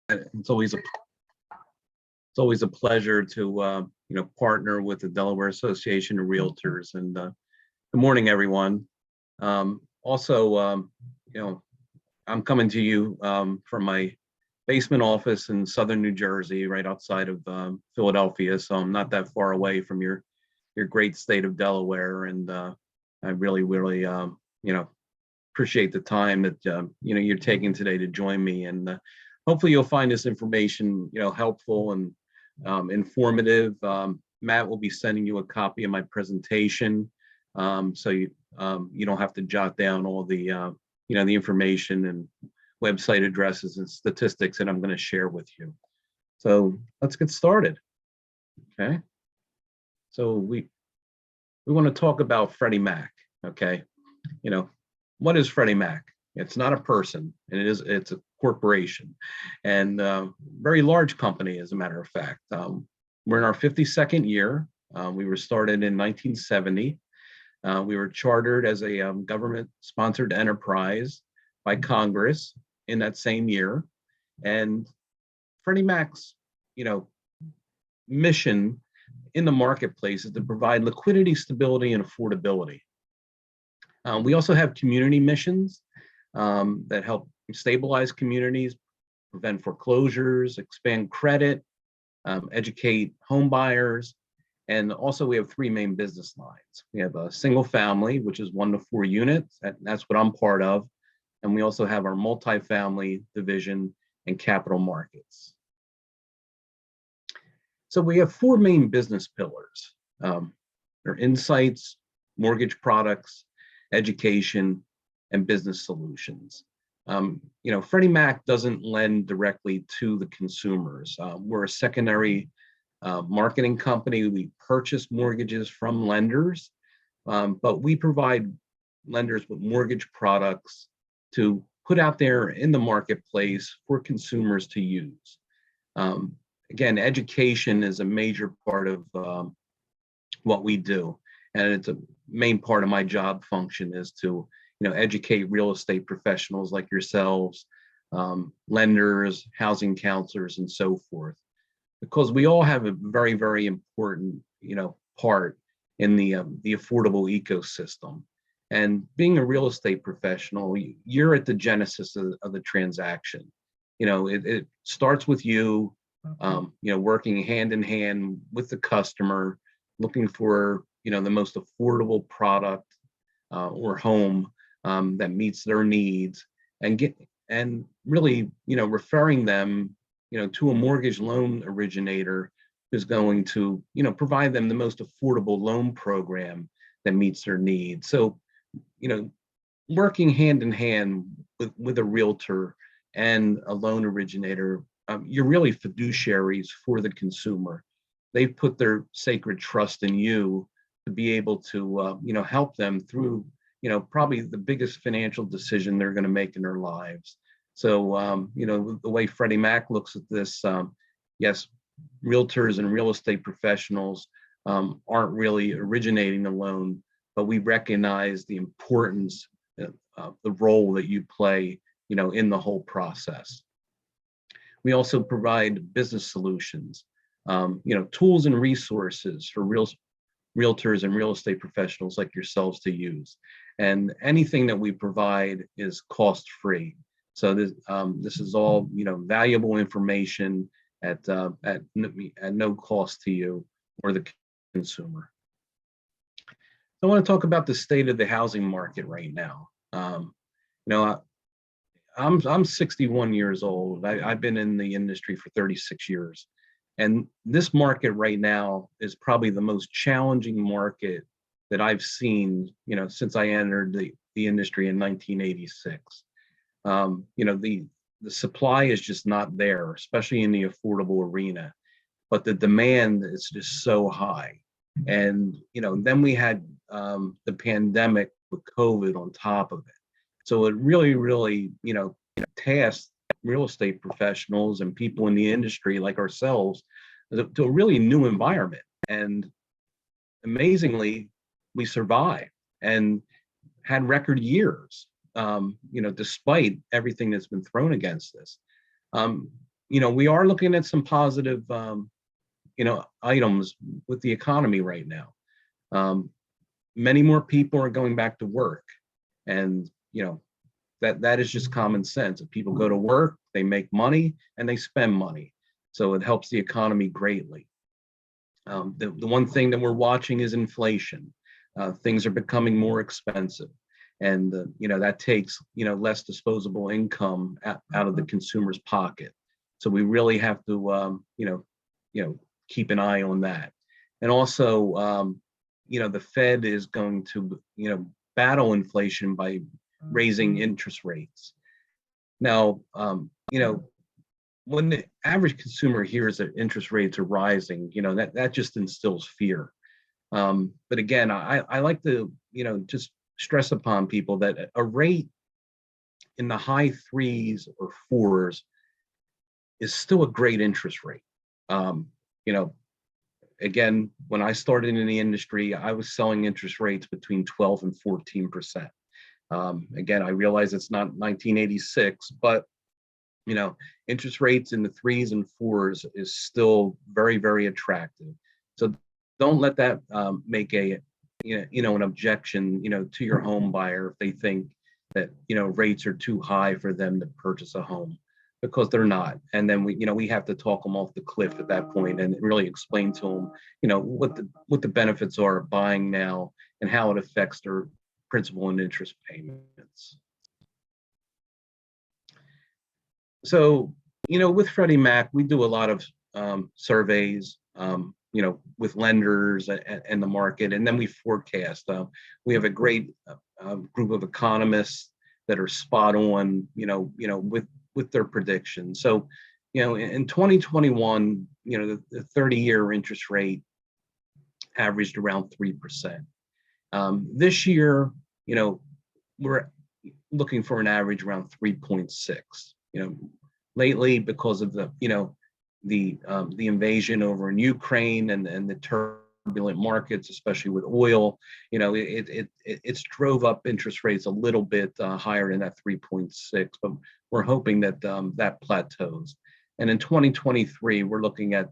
It's always a pleasure to partner with the Delaware Association of Realtors. And good morning, everyone. I'm coming to you from my basement office in southern New Jersey, right outside of Philadelphia. So I'm not that far away from your great state of Delaware, and I really appreciate the time that you're taking today to join me. And hopefully you'll find this information helpful and informative. Matt will be sending you a copy of my presentation, so you don't have to jot down all the the information and website addresses and statistics that I'm going to share with you. So let's get started. Okay. So we want to talk about Freddie Mac. Okay. What is Freddie Mac? It's not a person, and it's a corporation, and very large company, as a matter of fact. We're in our 52nd year. We were started in 1970. We were chartered as a government-sponsored enterprise by Congress in that same year. And Freddie Mac's, mission in the marketplace is to provide liquidity, stability, and affordability. We also have community missions that help stabilize communities, prevent foreclosures, expand credit, educate home buyers. And also we have three main business lines. We have a single family, which is 1 to 4 units. That's what I'm part of. And we also have our multifamily division and capital markets. So we have 4 main business pillars. They're insights, mortgage products, education, and business solutions. Freddie Mac doesn't lend directly to the consumers. We're a secondary marketing company. We purchase mortgages from lenders, but we provide lenders with mortgage products to put out there in the marketplace for consumers to use. Again, education is a major part of what we do, and it's a main part of my job function is to educate real estate professionals like yourselves, lenders, housing counselors, and so forth, because we all have a very, very important part in the affordable ecosystem. And being a real estate professional, you're at the genesis of the transaction. It starts with you, working hand in hand with the customer, looking for the most affordable product or home that meets their needs, and really referring them to a mortgage loan originator who's going to provide them the most affordable loan program that meets their needs. So working hand in hand with a realtor and a loan originator, you're really fiduciaries for the consumer. They've put their sacred trust in you to be able to help them through probably the biggest financial decision they're going to make in their lives. So the way Freddie Mac looks at this, yes, realtors and real estate professionals aren't really originating the loan, but we recognize the importance of the role that you play in the whole process. We also provide business solutions, tools and resources for realtors and real estate professionals like yourselves to use. And anything that we provide is cost-free. So this is all valuable information at no cost to you or the consumer. I want to talk about the state of the housing market right now. I'm 61 years old. I've been in the industry for 36 years. And this market right now is probably the most challenging market that I've seen, since I entered the industry in 1986. The supply is just not there, especially in the affordable arena, but the demand is just so high. And, then we had the pandemic with COVID on top of it. So it really, tasked real estate professionals and people in the industry like ourselves to a really new environment. And amazingly, we survived and had record years, despite everything that's been thrown against us. we are looking at some positive, items with the economy right now. Um, Many more people are going back to work, and that is just common sense. If people go to work, they make money and they spend money, so it helps the economy greatly. The one thing that we're watching is inflation. Things are becoming more expensive, and that takes less disposable income out of the consumer's pocket. So we really have to keep an eye on that. And also, the Fed is going to battle inflation by raising interest rates. Now, when the average consumer hears that interest rates are rising, that just instills fear. But again, I like to, just stress upon people that a rate in the high threes or fours is still a great interest rate. You know, again, when I started in the industry, I was selling interest rates between 12 and 14%. Again, I realize it's not 1986, but interest rates in the threes and fours is still very, very attractive. So don't let that make an objection, to your home buyer if they think that, rates are too high for them to purchase a home, because they're not. And then we have to talk them off the cliff at that point and really explain to them, what the benefits are of buying now and how it affects their principal and interest payments. So, with Freddie Mac, we do a lot of surveys, with lenders and the market, and then we forecast. We have a great group of economists that are spot on, with their predictions. So, in 2021, the 30-year interest rate averaged around 3%. This year, we're looking for an average around 3.6. Lately, because of the invasion over in Ukraine and the turbulent markets, especially with oil, it's drove up interest rates a little bit higher than that 3.6, but we're hoping that that plateaus. And in 2023, we're looking at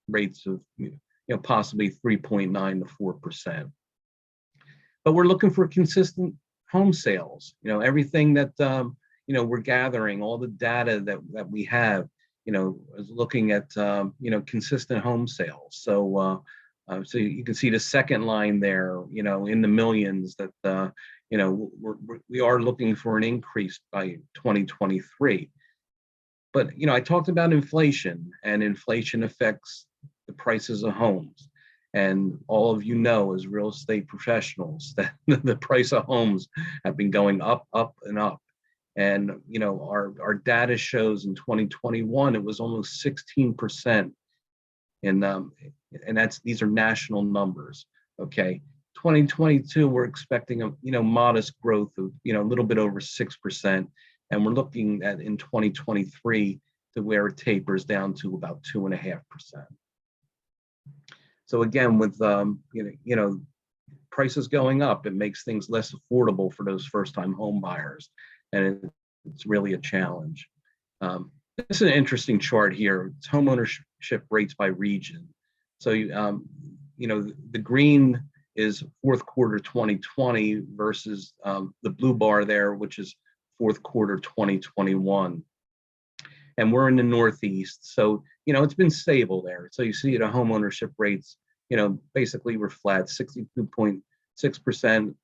rates of possibly 3.9 to 4%. But we're looking for consistent home sales. Everything that we're gathering, all the data that we have, is looking at consistent home sales. So so you can see the second line there, in the millions, that we are looking for an increase by 2023. But I talked about inflation, and inflation affects the prices of homes. And all of as real estate professionals, that the price of homes have been going up, and up. And our data shows in 2021 it was almost 16%, and these are national numbers. Okay, 2022 we're expecting a modest growth of a little bit over 6%, and we're looking at in 2023 to where it tapers down to about 2.5%. So again, with prices going up, it makes things less affordable for those first-time home buyers, and it's really a challenge. This is an interesting chart here. It's home ownership rates by region. So the green is fourth quarter 2020 versus the blue bar there, which is fourth quarter 2021. And we're in the Northeast, so it's been stable there. So you see the home ownership rates, basically were flat, 62.6%,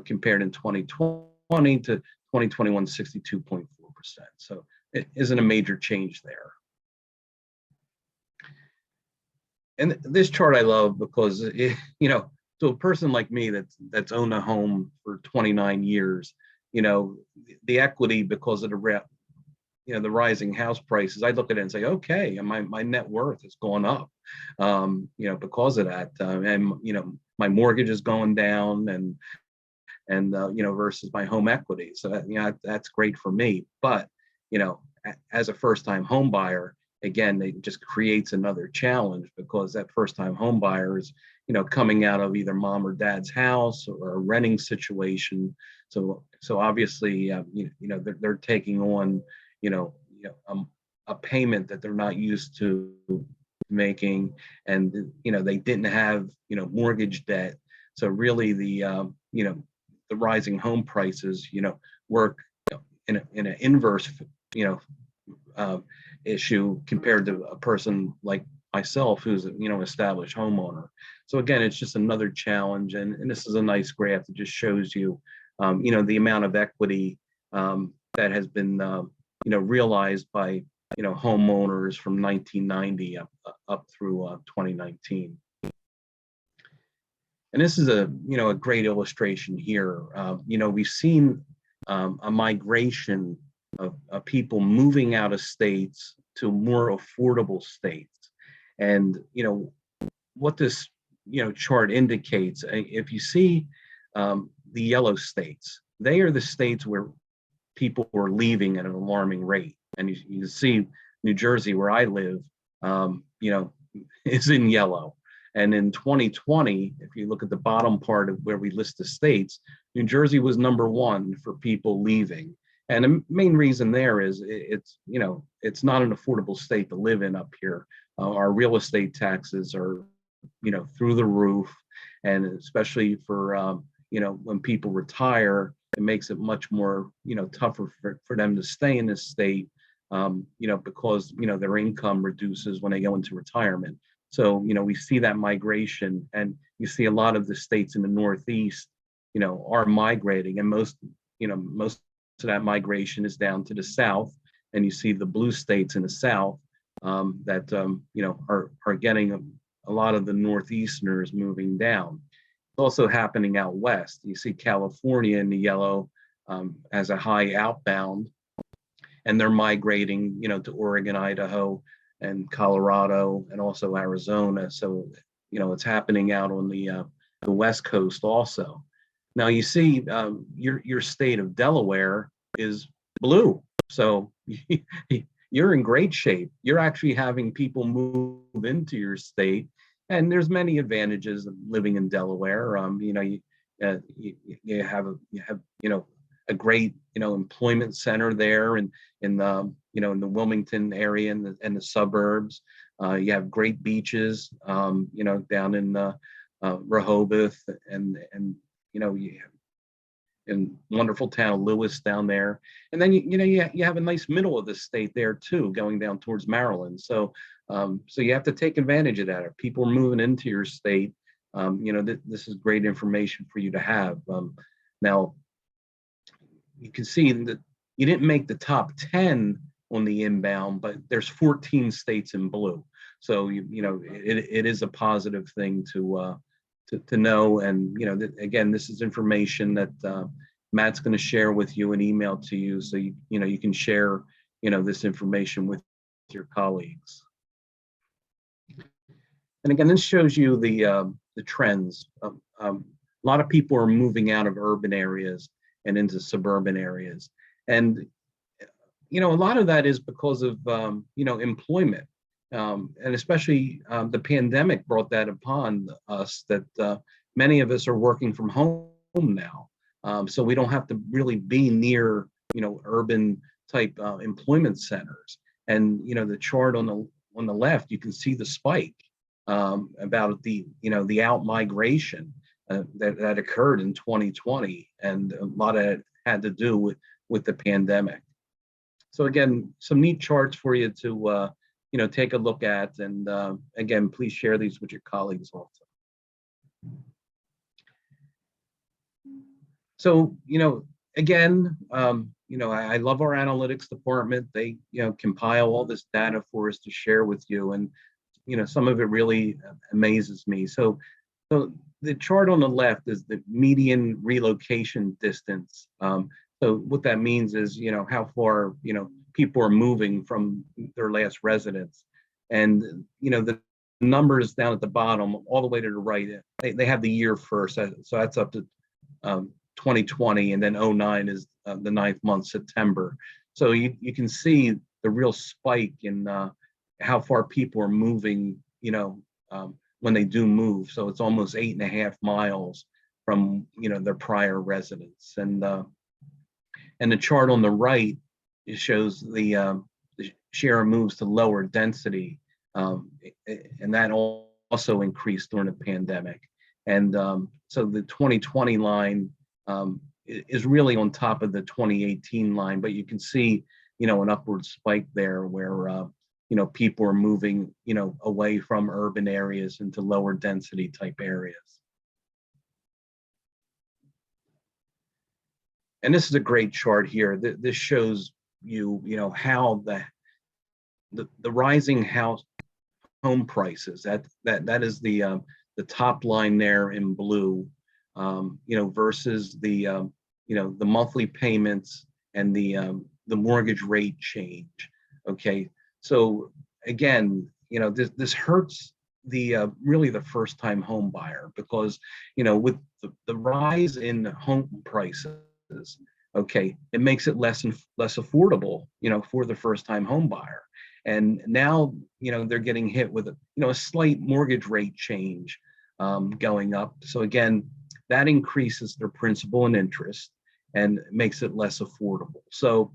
compared in 2020 to 2021, 62.4%. So it isn't a major change there. And this chart I love because to a person like me that's owned a home for 29 years, the equity because of the rising house prices, I look at it and say, okay, and my net worth has gone up, because of that, and my mortgage is going down, and versus my home equity. So that's great for me. But as a first-time home buyer, again, it just creates another challenge, because that first-time home buyer is coming out of either mom or dad's house or a renting situation. So obviously, they're taking on a payment that they're not used to making, and they didn't have mortgage debt. So really the rising home prices work in an inverse issue compared to a person like myself who's established homeowner. So again, it's just another challenge, and this is a nice graph that just shows you the amount of equity that has been realized by homeowners from 1990 up through 2019. And this is a great illustration here. We've seen a migration of people moving out of states to more affordable states. And what this chart indicates, if you see the yellow states, they are the states where people were leaving at an alarming rate. And you see New Jersey, where I live, is in yellow. And in 2020, if you look at the bottom part of where we list the states, New Jersey was #1 for people leaving. And the main reason there is it's not an affordable state to live in up here. Our real estate taxes are through the roof, and especially for when people retire, it makes it much more tougher for them to stay in this state because their income reduces when they go into retirement. So we see that migration, and you see a lot of the states in the Northeast are migrating, and most of that migration is down to the South, and you see the blue states in the South that are getting a lot of the Northeasterners moving down. It's also happening out west. You see California in the yellow as a high outbound, and they're migrating to Oregon, Idaho, and Colorado, and also Arizona. So it's happening out on the West Coast also. Now you see your state of Delaware is blue, so you're in great shape. You're actually having people move into your state, and there's many advantages of living in Delaware. You have a great employment center there, and in the the Wilmington area and the suburbs. You have great beaches, down in Rehoboth, and you have in wonderful town of Lewis down there. And then you have a nice middle of the state there too, going down towards Maryland. So so you have to take advantage of that. If people are moving into your state, this is great information for you to have. Now you can see that you didn't make the top 10 on the inbound, but there's 14 states in blue. So it is a positive thing to know. And again, this is information that Matt's going to share with you and email to you, so you can share this information with your colleagues. And again, this shows you the trends. A lot of people are moving out of urban areas and into suburban areas, and a lot of that is because of employment. And especially the pandemic brought that upon us, that many of us are working from home now. So we don't have to really be near, urban type employment centers. And, the chart on the left, you can see the spike about the out migration that occurred in 2020. And a lot of it had to do with the pandemic. So again, some neat charts for you to take a look at, and again, please share these with your colleagues also. So again, I love our analytics department. They compile all this data for us to share with you, and some of it really amazes me. So the chart on the left is the median relocation distance. So what that means is, how far, people are moving from their last residence. And, the numbers down at the bottom, all the way to the right, they have the year first. So that's up to 2020, and then 09 is the 9th month, September. So you can see the real spike in how far people are moving, when they do move. So it's almost 8.5 miles from, their prior residence. And the chart on the right, it shows the share moves to lower density, and that also increased during the pandemic. And so the 2020 line is really on top of the 2018 line, but you can see, an upward spike there where, people are moving, away from urban areas into lower density type areas. And this is a great chart here. This shows you, how the rising home prices, that is the top line there in blue, versus the monthly payments and the mortgage rate change. Okay, so again, this hurts the really the first time home buyer, because with the rise in home prices, okay, it makes it less and less affordable, for the first time home buyer. And now, they're getting hit with a slight mortgage rate change going up. So again, that increases their principal and interest and makes it less affordable. So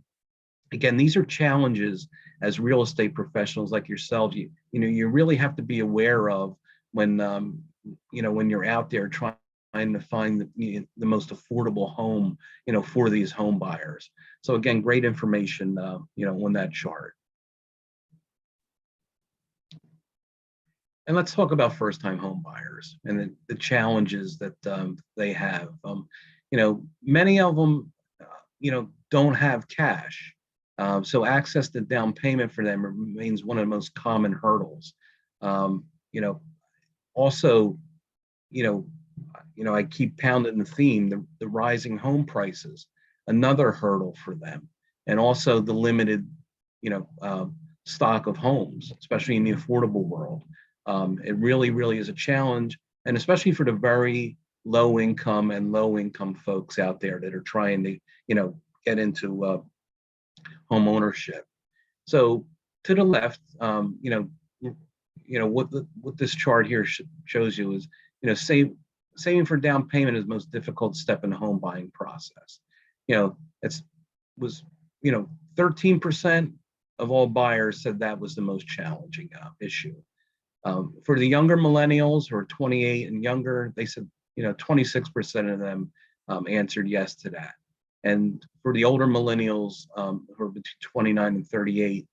again, these are challenges as real estate professionals like yourselves. You really have to be aware of when when you're out there trying to find the most affordable home, for these home buyers. So again, great information, on that chart. And let's talk about first-time home buyers and the challenges that they have. Many of them, don't have cash. So access to down payment for them remains one of the most common hurdles. Also, I keep pounding the theme, the rising home prices, another hurdle for them. And also the limited, stock of homes, especially in the affordable world. It really, really is a challenge, and especially for the very low income and low income folks out there that are trying to, get into home ownership. So to the left, what this chart here shows you is, saving for down payment is the most difficult step in the home buying process. It's was 13% of all buyers said that was the most challenging issue. For the younger millennials who are 28 and younger, they said 26% of them answered yes to that. And for the older millennials who are between 29 and 38,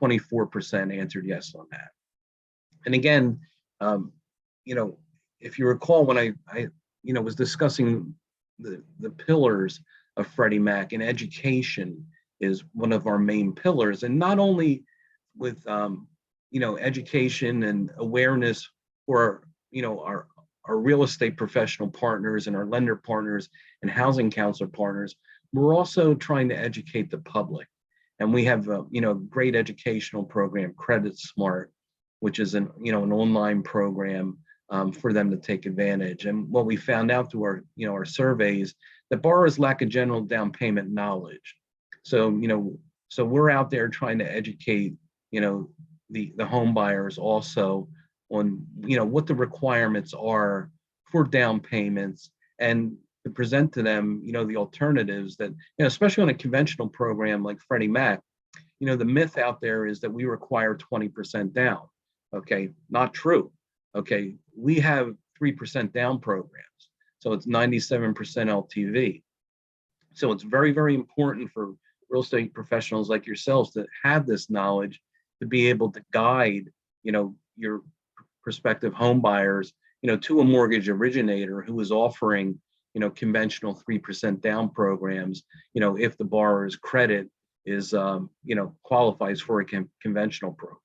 24% answered yes on that. And again, if you recall, when I was discussing the pillars of Freddie Mac, and education is one of our main pillars, and not only with education and awareness for our real estate professional partners and our lender partners and housing counselor partners, we're also trying to educate the public. And we have a great educational program, Credit Smart, which is an online program for them to take advantage. And what we found out through our surveys, that borrowers lack a general down payment knowledge. So so we're out there trying to educate the home buyers also on what the requirements are for down payments, and to present to them the alternatives that especially on a conventional program like Freddie Mac. The myth out there is that we require 20% down. Okay, not true. Okay, we have 3% down programs, so it's 97% LTV. So it's very, very important for real estate professionals like yourselves to have this knowledge, to be able to guide your prospective home buyers to a mortgage originator who is offering conventional 3% down programs if the borrower's credit is qualifies for a conventional program.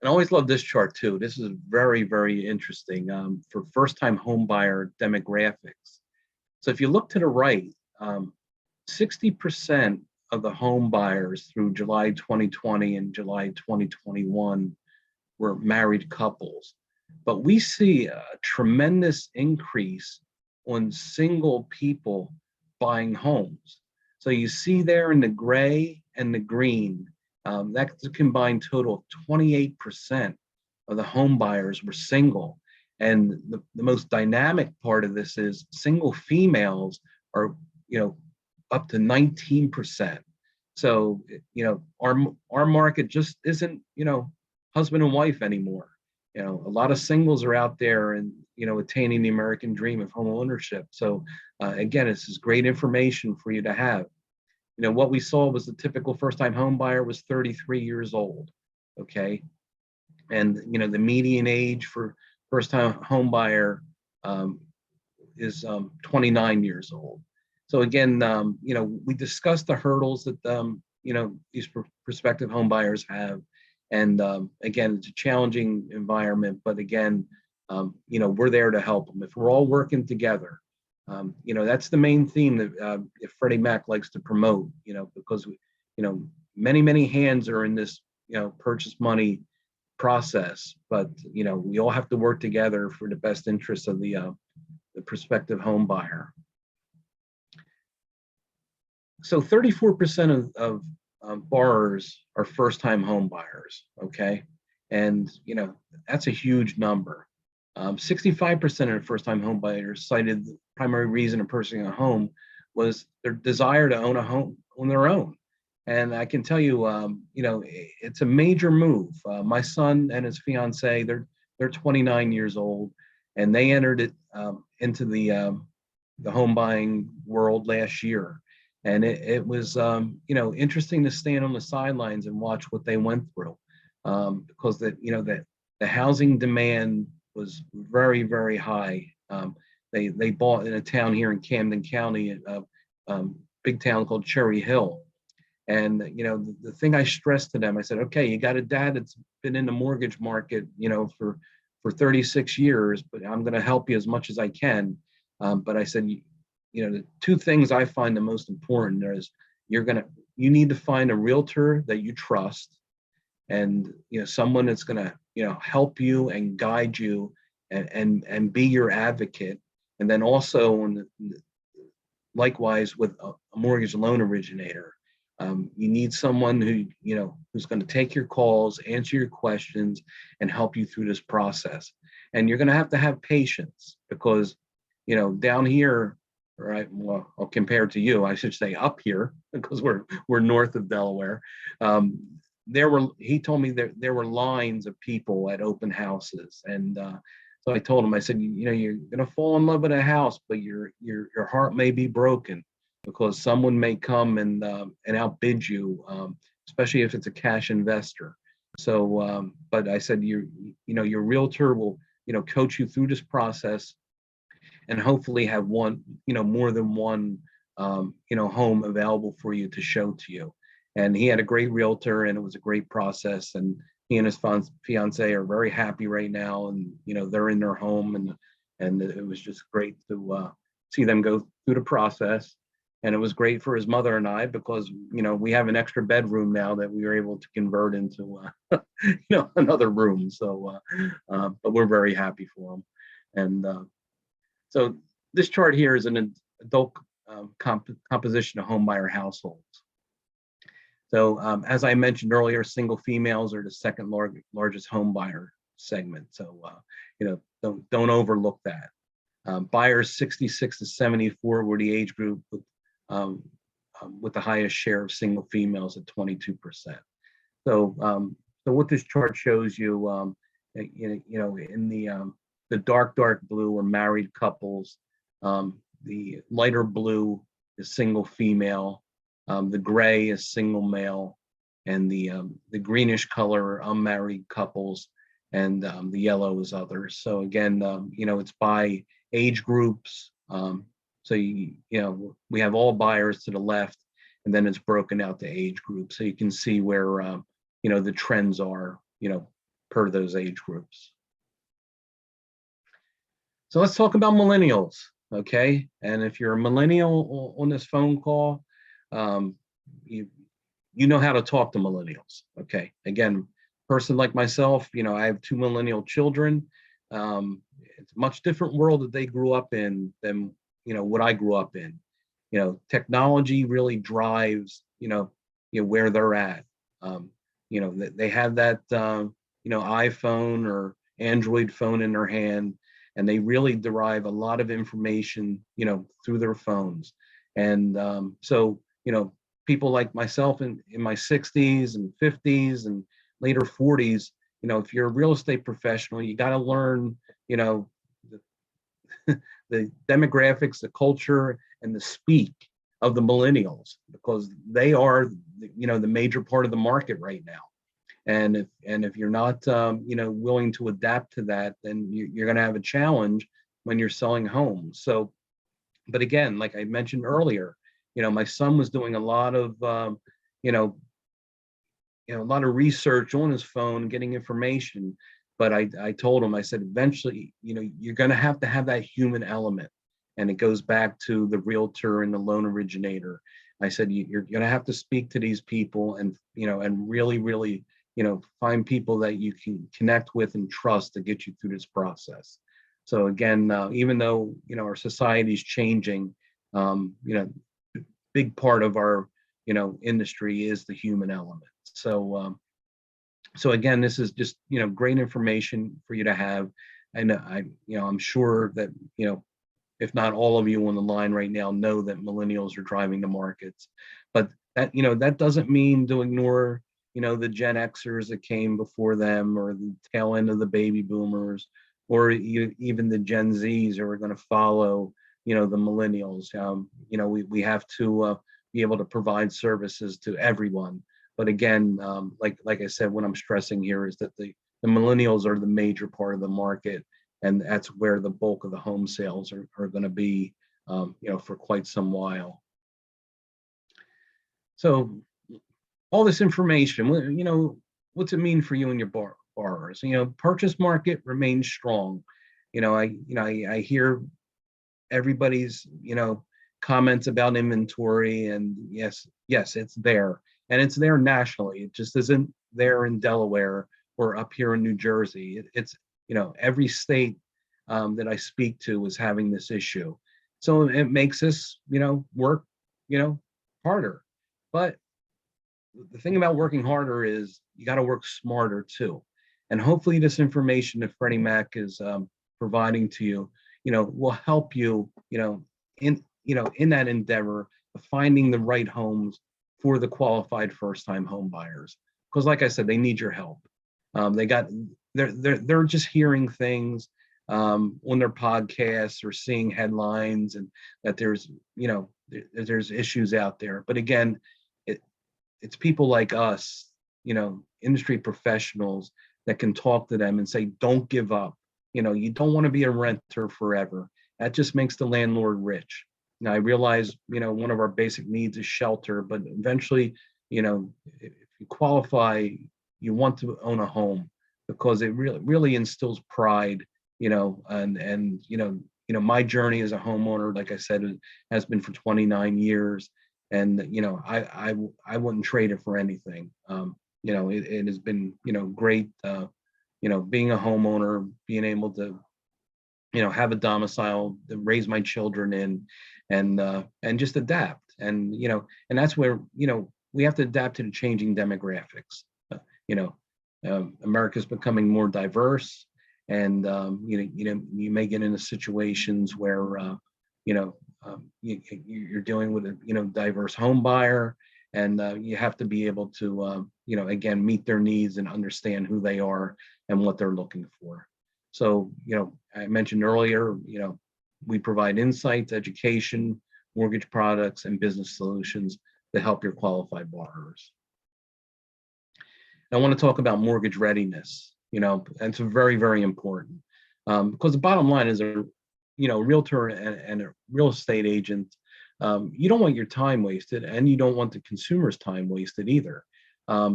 And I always love this chart too. This is very, very interesting for first-time home buyer demographics. So if you look to the right, 60% of the home buyers through July 2020 and July 2021 were married couples. But we see a tremendous increase on single people buying homes. So you see there in the gray and the green, that's a combined total of 28% of the home buyers were single. And the most dynamic part of this is single females are, up to 19%. So, our market just isn't, husband and wife anymore. A lot of singles are out there and, attaining the American dream of home ownership. So, again, this is great information for you to have. What we saw was the typical first-time home buyer was 33 years old, okay? And, the median age for first-time home buyer is 29 years old. So again, we discussed the hurdles that, these prospective home buyers have. And again, it's a challenging environment, but again, we're there to help them. If we're all working together, that's the main theme that Freddie Mac likes to promote, because, many, many hands are in this, purchase money process, but, we all have to work together for the best interest of the prospective home buyer. So 34% of borrowers are first-time home buyers, okay? And, that's a huge number. 65% of first-time home buyers cited the primary reason of purchasing a home was their desire to own a home on their own. And I can tell you, it's a major move. My son and his fiance, they're 29 years old, and they entered it into the home buying world last year. And it was, interesting to stand on the sidelines and watch what they went through, because the housing demand was very, very high. They bought in a town here in Camden County, a big town called Cherry Hill. And, the thing I stressed to them, I said, okay, you got a dad that's been in the mortgage market, for 36 years, but I'm going to help you as much as I can. But I said, the two things I find the most important is you need to find a realtor that you trust, and, someone that's going to, help you and guide you and be your advocate. And then also, likewise with a mortgage loan originator, you need someone who, who's going to take your calls, answer your questions, and help you through this process. And you're going to have patience, because, down here, right, well, compared to you, I should say up here, because we're north of Delaware. He told me there were lines of people at open houses, and so I told him, I said, you're gonna fall in love with a house, but your heart may be broken, because someone may come and outbid you, especially if it's a cash investor. So, but I said, your realtor will, coach you through this process, and hopefully have more than one, home available for you to show to you. And he had a great realtor, and it was a great process. And he and his fiance are very happy right now, and, they're in their home, and it was just great to see them go through the process. And it was great for his mother and I, because, we have an extra bedroom now that we were able to convert into, another room. So, but we're very happy for him. And so this chart here is an adult composition of home buyer households. So as I mentioned earlier, single females are the second largest home buyer segment. So, don't overlook that. Buyers 66 to 74 were the age group with the highest share of single females at 22%. So, so what this chart shows you, in the dark blue are married couples. The lighter blue is single female. The gray is single male, and the greenish color are unmarried couples, and the yellow is others. So again, it's by age groups. So we have all buyers to the left, and then it's broken out to age groups, so you can see where the trends are, per those age groups. So let's talk about millennials, okay? And if you're a millennial on this phone call, you know how to talk to millennials, okay? Again, person like myself, I have 2 millennial children. It's a much different world that they grew up in than what I grew up in. Technology really drives where they're at. They have that iPhone or Android phone in their hand, and they really derive a lot of information through their phones. And so, people like myself in my 60s and 50s and later 40s, if you're a real estate professional, you got to learn, the, the demographics, the culture, and the speak of the millennials, because they are, the major part of the market right now. And if you're not, willing to adapt to that, then you're going to have a challenge when you're selling homes. So, but again, like I mentioned earlier, my son was doing a lot of, you know, a lot of research on his phone, getting information. But I told him, I said, eventually, you're going to have that human element. And it goes back to the realtor and the loan originator. I said, you're going to have to speak to these people and, and really, really, find people that you can connect with and trust to get you through this process. So again, even though, our society is changing, big part of our, industry is the human element. So again, this is just, great information for you to have. And I'm sure that, if not all of you on the line right now know that millennials are driving the markets, but that doesn't mean to ignore, the Gen Xers that came before them, or the tail end of the baby boomers, or even the Gen Zs who are going to follow, the millennials. We have to be able to provide services to everyone. But again, like I said, what I'm stressing here is that the millennials are the major part of the market, and that's where the bulk of the home sales are going to be, for quite some while. So all this information, what's it mean for you and your borrowers? Purchase market remains strong. I hear everybody's, comments about inventory, and yes, it's there, and it's there nationally. It just isn't there in Delaware or up here in New Jersey. It's every state that I speak to is having this issue. So it makes us, work, harder. But the thing about working harder is you got to work smarter too. And hopefully this information that Freddie Mac is providing to you, will help you, in that endeavor of finding the right homes for the qualified first-time home buyers. Because like I said, they need your help. They're just hearing things on their podcasts or seeing headlines, and that there's issues out there. But again, it's people like us, industry professionals, that can talk to them and say, don't give up. You don't want to be a renter forever. That just makes the landlord rich. Now I realize, one of our basic needs is shelter, but eventually, if you qualify, you want to own a home, because it really instills pride, and my journey as a homeowner, like I said, has been for 29 years. And, I wouldn't trade it for anything. It has been, great, being a homeowner, being able to, have a domicile to raise my children in, and just adapt. And, and that's where, we have to adapt to the changing demographics. America's becoming more diverse, and, you may get into situations where, you're dealing with a, diverse home buyer, and you have to be able to, again, meet their needs and understand who they are and what they're looking for. So, I mentioned earlier, we provide insights, education, mortgage products, and business solutions to help your qualified borrowers. I want to talk about mortgage readiness, and it's very, very important, because the bottom line is realtor and a real estate agent, you don't want your time wasted, and you don't want the consumer's time wasted either.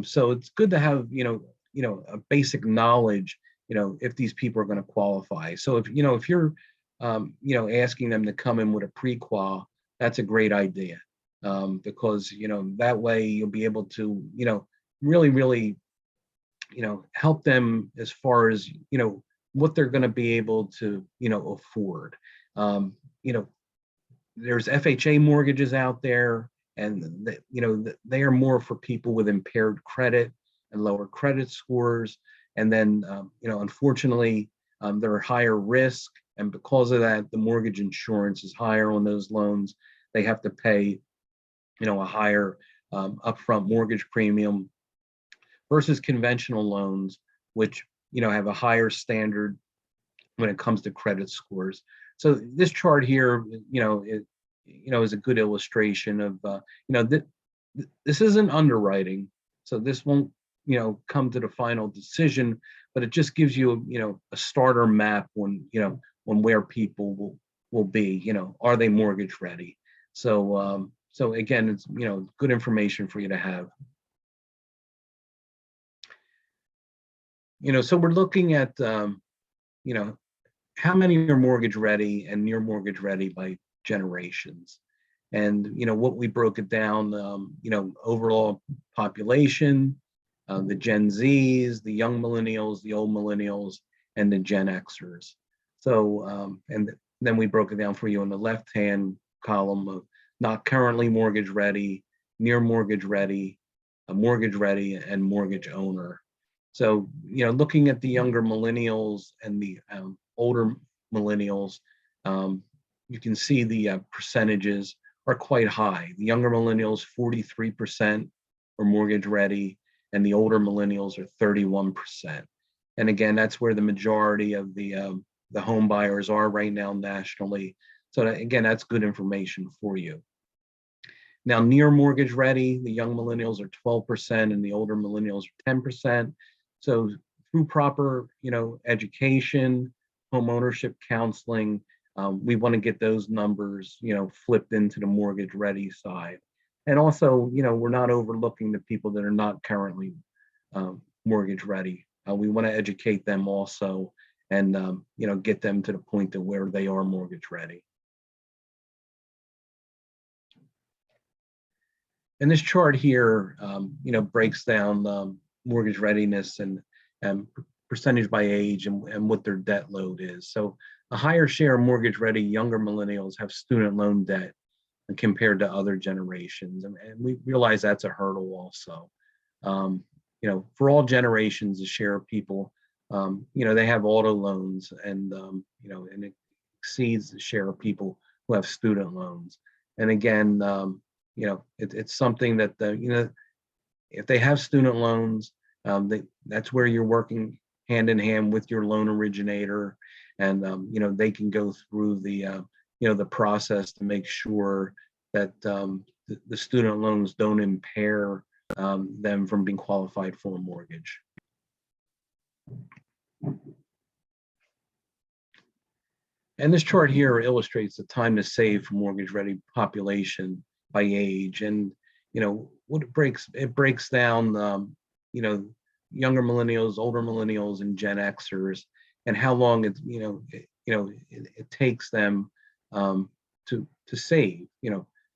So it's good to have, a basic knowledge, if these people are going to qualify. So if you're, asking them to come in with a pre-qual, that's a great idea, because, that way you'll be able to, really, really, help them as far as, what they're going to be able to, afford. There's FHA mortgages out there, and they are more for people with impaired credit and lower credit scores. And then, unfortunately, they're higher risk, and because of that, the mortgage insurance is higher on those loans. they have to pay, a higher upfront mortgage premium versus conventional loans, which, have a higher standard when it comes to credit scores. So this chart here, is a good illustration of, this isn't underwriting, so this won't, come to the final decision, but it just gives you, a starter map on, on where people will be, are they mortgage ready? So, so again, it's, good information for you to have. So we're looking at, how many are mortgage ready and near mortgage ready by generations. And, what we broke it down, overall population, the Gen Zs, the young millennials, the old millennials, and the Gen Xers. So, and then we broke it down for you on the left-hand column of not currently mortgage ready, near mortgage ready, mortgage ready, and mortgage owner. So, looking at the younger millennials and the older millennials, you can see the percentages are quite high. The younger millennials, 43% are mortgage ready, and the older millennials are 31%. And again, that's where the majority of the home buyers are right now nationally. So that, again, that's good information for you. Now, near mortgage ready, the young millennials are 12% and the older millennials are 10%. So through proper, education, home ownership counseling, we want to get those numbers, flipped into the mortgage ready side. And also, we're not overlooking the people that are not currently mortgage ready. We want to educate them also and, get them to the point to where they are mortgage ready. And this chart here, breaks down mortgage readiness and percentage by age and what their debt load is. So a higher share of mortgage ready younger millennials have student loan debt compared to other generations. And we realize that's a hurdle also. For all generations, the share of people, they have auto loans and, and it exceeds the share of people who have student loans. And again, it's something that, if they have student loans, that's where you're working hand in hand with your loan originator, and they can go through the the process to make sure that the student loans don't impair them from being qualified for a mortgage. And this chart here illustrates the time to save for mortgage ready population by age, and what it breaks down younger millennials, older millennials, and Gen Xers, and how long it takes them to save.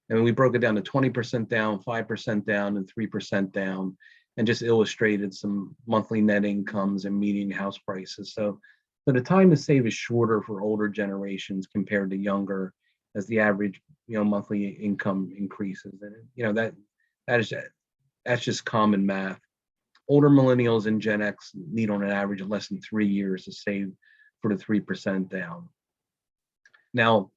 And we broke it down to 20% down, 5% down, and 3% down, and just illustrated some monthly net incomes and median house prices. So the time to save is shorter for older generations compared to younger, as the average monthly income increases. And that's just common math. Older millennials and Gen X need on an average of less than 3 years to save for the 3% down. Now,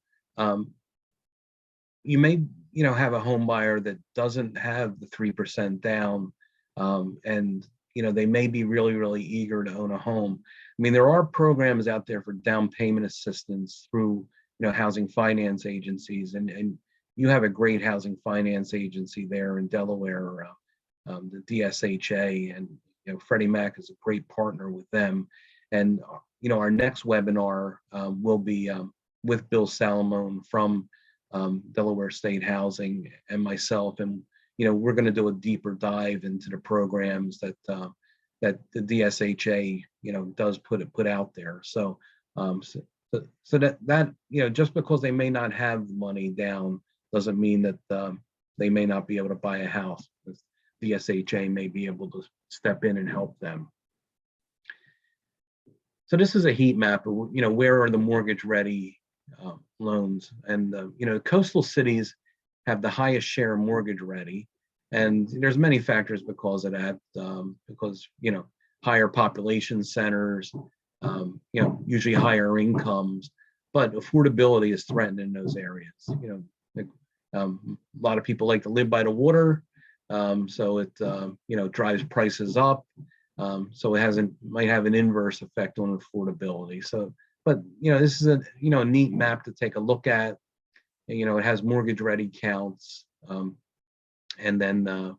you may have a home buyer that doesn't have the 3% down, and they may be really, really eager to own a home. I mean, there are programs out there for down payment assistance through housing finance agencies, and you have a great housing finance agency there in Delaware, the DSHA, and Freddie Mac is a great partner with them. And our next webinar will be with Bill Salamone from Delaware State Housing and myself, and we're going to do a deeper dive into the programs that that the DSHA does put out there. So so that just because they may not have the money down doesn't mean that they may not be able to buy a house. DSHA may be able to step in and help them. So this is a heat map of where are the mortgage ready loans, and coastal cities have the highest share of mortgage ready, and there's many factors because of that, because higher population centers, usually higher incomes, but affordability is threatened in those areas. A lot of people like to live by the water, so it drives prices up. So it might have an inverse effect on affordability. So, but this is a neat map to take a look at. It has mortgage ready counts, and then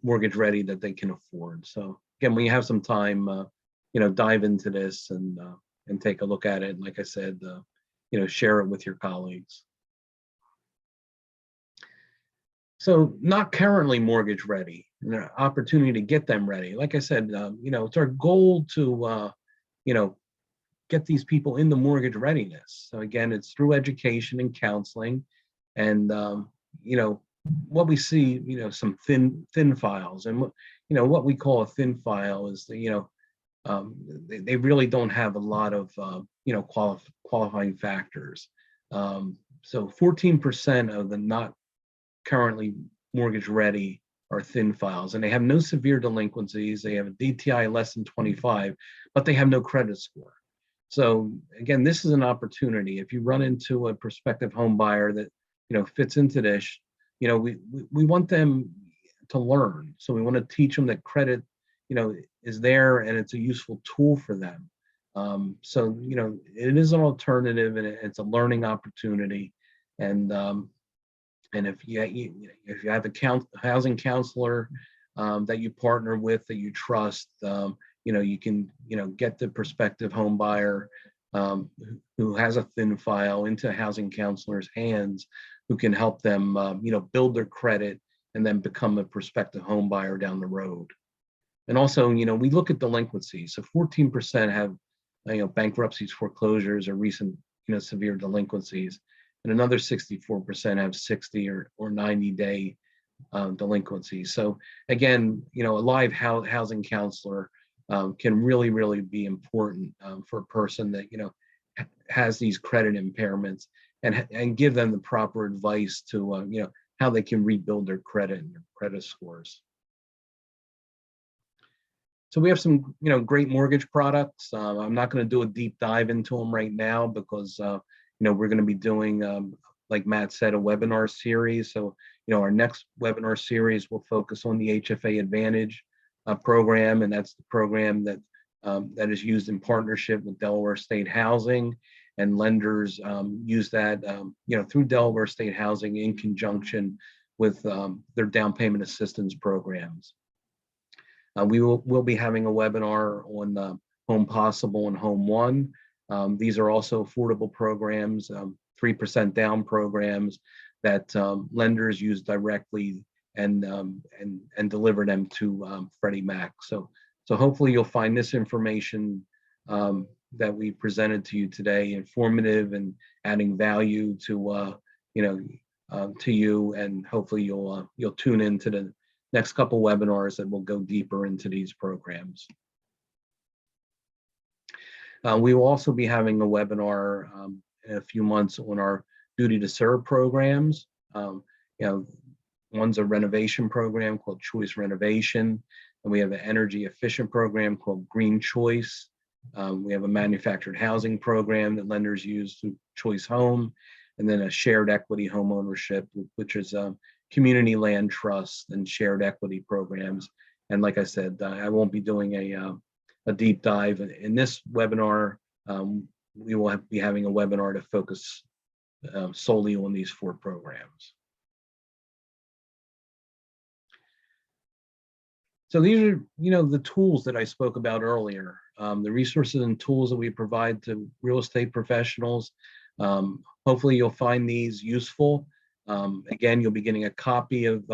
mortgage ready that they can afford. So again, when you have some time, dive into this and take a look at it. And like I said, share it with your colleagues. So not currently mortgage ready, an opportunity to get them ready. Like I said, it's our goal to, get these people into mortgage readiness. So again, it's through education and counseling, and what we see, some thin files, and what we call a thin file is the, they really don't have a lot of qualifying factors. So 14% of the not currently mortgage ready are thin files, and they have no severe delinquencies. They have a DTI less than 25, but they have no credit score. So again, this is an opportunity. If you run into a prospective home buyer that fits into this, we want them to learn. So we want to teach them that credit is there, and it's a useful tool for them. So it is an alternative, and it's a learning opportunity. And if you have a housing counselor that you partner with, that you trust, you can get the prospective home buyer who has a thin file into a housing counselor's hands, who can help them build their credit and then become a prospective home buyer down the road. And also, we look at delinquencies. So 14% have bankruptcies, foreclosures, or recent severe delinquencies, and another 64% have 60 or 90-day delinquencies. So again, a live housing counselor can really be important for a person that has these credit impairments, and give them the proper advice to how they can rebuild their credit and their credit scores. So we have some great mortgage products. I'm not going to do a deep dive into them right now because we're going to be doing, like Matt said, a webinar series. So our next webinar series will focus on the HFA Advantage program, and that's the program that that is used in partnership with Delaware State Housing, and lenders use that through Delaware State Housing in conjunction with their down payment assistance programs. We'll be having a webinar on Home Possible and Home One. These are also affordable programs, 3% down programs that lenders use directly and deliver them to Freddie Mac. So hopefully you'll find this information that we presented to you today informative and adding value to you, and hopefully you'll tune into the next couple webinars that will go deeper into these programs. We will also be having a webinar in a few months on our duty to serve programs. One's a renovation program called Choice Renovation, and we have an energy efficient program called Green Choice. We have a manufactured housing program that lenders use through Choice Home, and then a shared equity home ownership, which is community land trust and shared equity programs. And like I said, I won't be doing a deep dive in this webinar. We will be having a webinar to focus solely on these 4 programs. So these are, the tools that I spoke about earlier, the resources and tools that we provide to real estate professionals. Hopefully you'll find these useful. Again, you'll be getting a copy of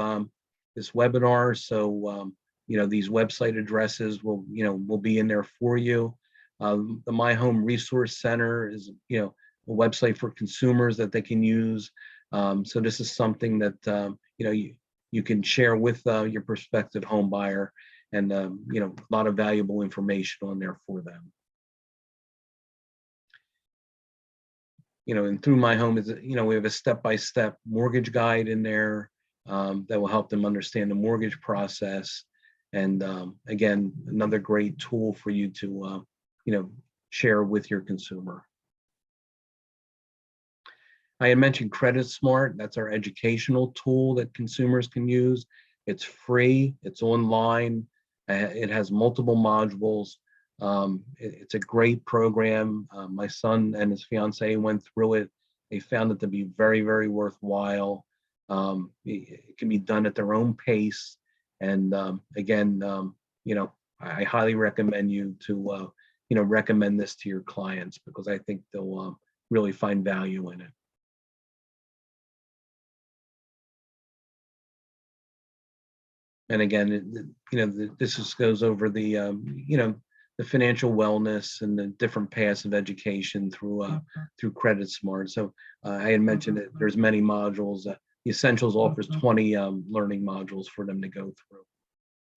this webinar. So, these website addresses will be in there for you. The My Home Resource Center is, a website for consumers that they can use. So this is something that, you can share with your prospective home buyer, and, a lot of valuable information on there for them. And through My Home is, we have a step-by-step mortgage guide in there that will help them understand the mortgage process. And again, another great tool for you to, share with your consumer. I had mentioned Credit Smart. That's our educational tool that consumers can use. It's free, it's online, it has multiple modules. It's a great program. My son and his fiance went through it. They found it to be very, very worthwhile. It can be done at their own pace. And again, I highly recommend you to, recommend this to your clients because I think they'll really find value in it. And again, this just goes over the, the financial wellness and the different paths of education through Credit Smart. So I had mentioned that there's many modules. The Essentials offers 20 learning modules for them to go through.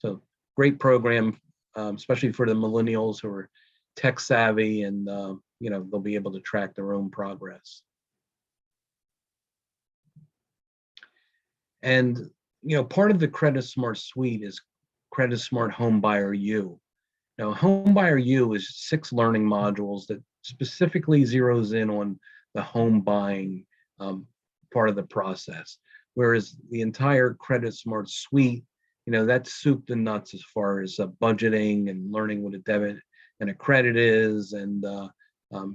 So great program, especially for the millennials who are tech savvy and, they'll be able to track their own progress. And part of the Credit Smart suite is Credit Smart Homebuyer U. Now, Homebuyer U is 6 learning modules that specifically zeroes in on the home buying part of the process, whereas the entire Credit Smart suite, that's soup to nuts as far as budgeting and learning what a debit and a credit is. And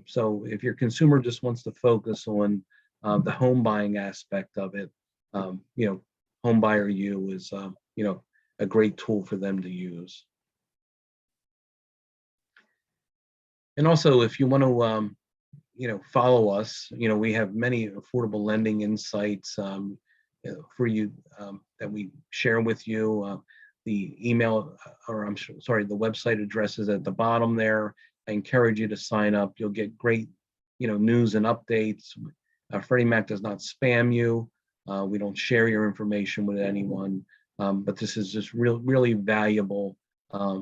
so if your consumer just wants to focus on the home buying aspect of it, Homebuyer U is, a great tool for them to use. And also, if you want to, follow us, we have many affordable lending insights for you that we share with you. The email, or I'm sorry, the website address is at the bottom there. I encourage you to sign up. You'll get great, news and updates. Freddie Mac does not spam you. We don't share your information with anyone, but this is just really valuable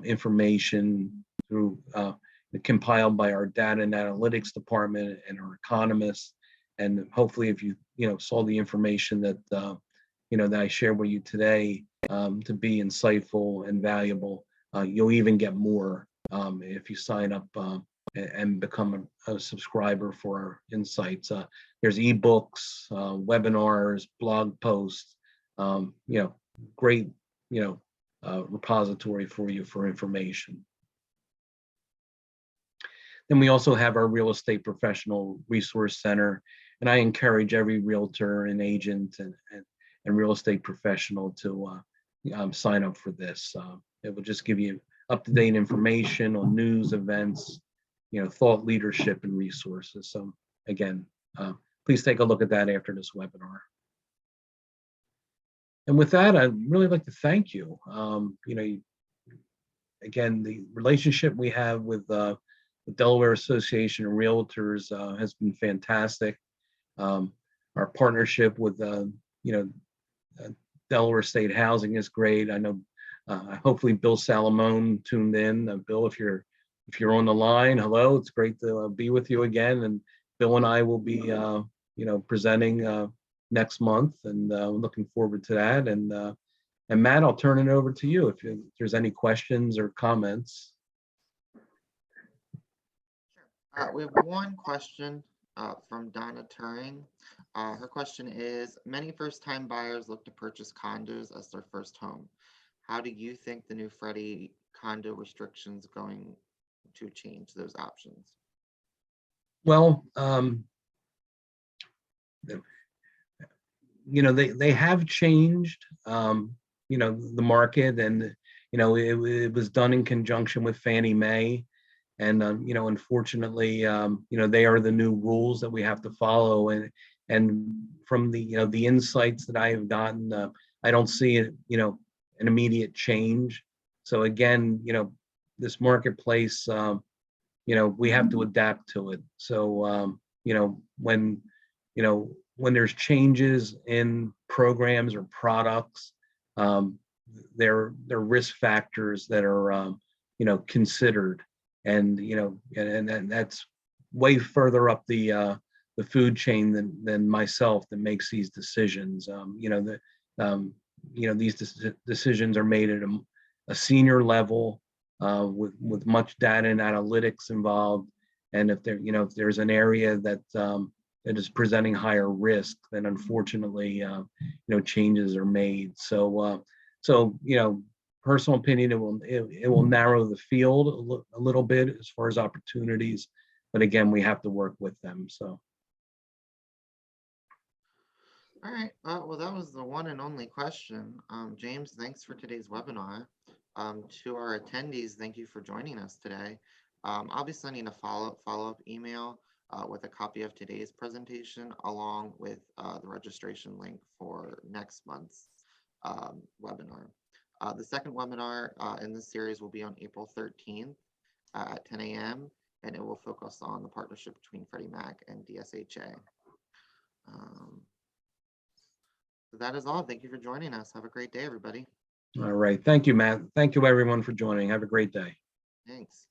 information through compiled by our data and analytics department and our economists. And hopefully, if you saw the information that that I shared with you today to be insightful and valuable, you'll even get more if you sign up and become a subscriber for our insights. There's ebooks, webinars, blog posts, great, repository for you for information. Then we also have our Real Estate Professional Resource Center, and I encourage every realtor and agent and real estate professional to sign up for this. It will just give you up-to-date information on news, events, thought leadership and resources. So again, please take a look at that after this webinar. And with that, I'd really like to thank you. Again, the relationship we have with the Delaware Association of Realtors has been fantastic. Our partnership with Delaware State Housing is great. I know hopefully Bill Salamone tuned in. Bill, if you're on the line, hello, it's great to be with you again. And Bill and I will be presenting next month, and looking forward to that. And Matt, I'll turn it over to you if there's any questions or comments. Sure. We have one question from Donna Turing. Her question is, many first-time buyers look to purchase condos as their first home. How do you think the new Freddie condo restrictions going to change those options? Well, they have changed, the market, and, it was done in conjunction with Fannie Mae. And, unfortunately, they are the new rules that we have to follow. And from the insights that I have gotten, I don't see it, an immediate change. So again, this marketplace, we have to adapt to it. So, when there's changes in programs or products, there are risk factors that are, considered. And and that's way further up the food chain than myself that makes these decisions. These decisions are made at a senior level with much data and analytics involved. And if there's an area that that is presenting higher risk, then unfortunately, changes are made. So, personal opinion, it will narrow the field a little bit as far as opportunities, but again, we have to work with them. So. All right, well, that was the one and only question. James, thanks for today's webinar. To our attendees, thank you for joining us today. I'll be sending a follow-up email with a copy of today's presentation, along with the registration link for next month's webinar. The second webinar in this series will be on April 13th at 10 a.m., and it will focus on the partnership between Freddie Mac and DSHA. So that is all. Thank you for joining us. Have a great day, everybody. All right. Thank you, Matt. Thank you, everyone, for joining. Have a great day. Thanks.